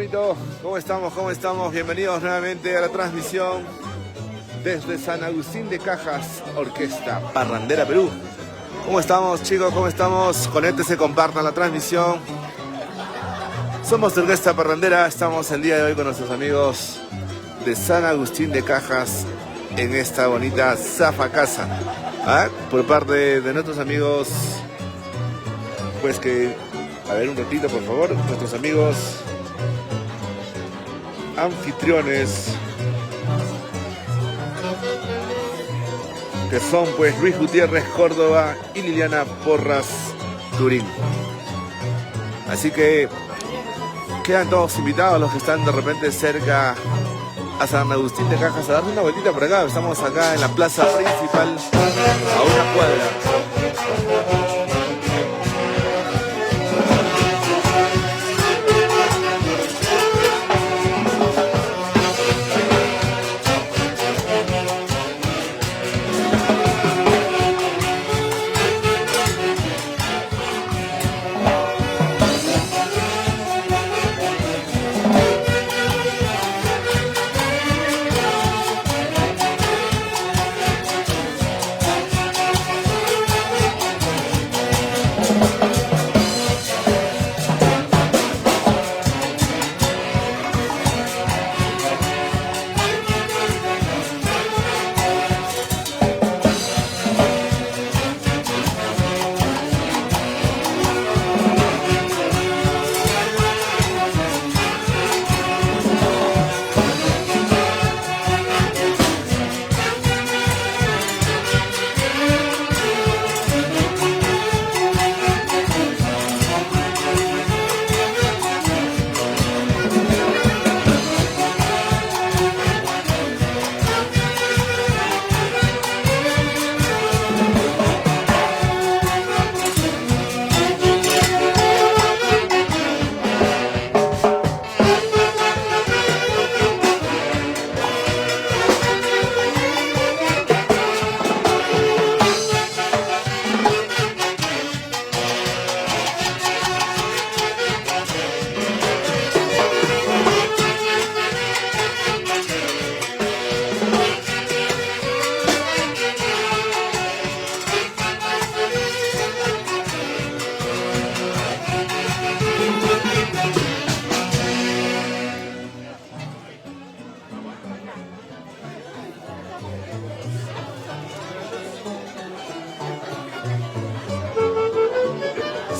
bonito. ¿Cómo estamos? ¿Cómo estamos? Bienvenidos nuevamente a la transmisión desde San Agustín de Cajas, Orquesta Parrandera Perú. ¿Cómo estamos, chicos? ¿Cómo estamos? Conéctense, compartan la transmisión. Somos de Orquesta Parrandera. Estamos el día de hoy con nuestros amigos de San Agustín de Cajas en esta bonita Zafacasa. Por parte de nuestros amigos, pues que... A ver, un ratito, por favor. Nuestros amigos anfitriones, que son pues Luis Gutiérrez Córdoba y Liliana Porras Turín. Así que quedan todos invitados los que están de repente cerca a San Agustín de Cajas a darle una vueltita por acá. Estamos acá en la plaza principal a una cuadra.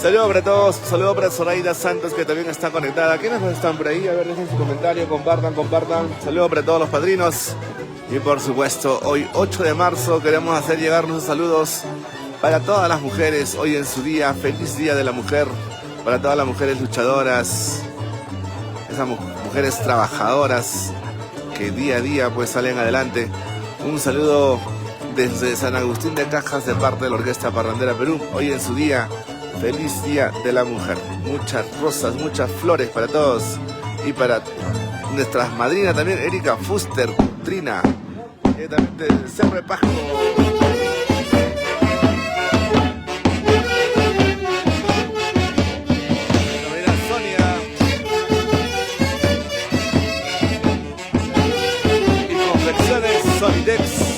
Saludos para todos, saludos para Zoraida Santos, que también está conectada. ¿Quiénes están por ahí? A ver, dejen su comentario, compartan. Saludos para todos los padrinos. Y por supuesto, hoy 8 de marzo queremos hacer llegar nuestros saludos para todas las mujeres. Hoy en su día, feliz Día de la Mujer. Para todas las mujeres luchadoras, esas mujeres trabajadoras que día a día pues salen adelante. Un saludo desde San Agustín de Cajas de parte de la Orquesta Parrandera Perú. Hoy en su día, feliz Día de la Mujer. Muchas rosas, muchas flores para todos. Y para nuestras madrinas también, Erika Fuster, Trina, también del Cerro de Pasco. Sonia. Y Confecciones Solidex.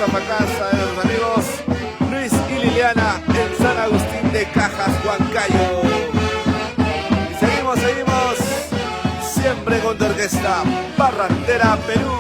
Zafacasa de los amigos Luis y Liliana en San Agustín de Cajas, Huancayo. Y seguimos, siempre con tu orquesta Parrandera Perú.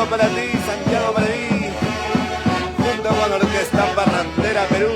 Para ti, Santiago para mí, junto con la orquesta Parrandera Perú.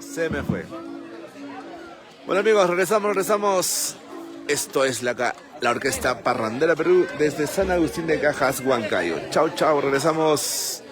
Se me fue. Bueno amigos, regresamos. Esto es la orquesta Parrandera Perú desde San Agustín de Cajas, Huancayo. Chau, regresamos.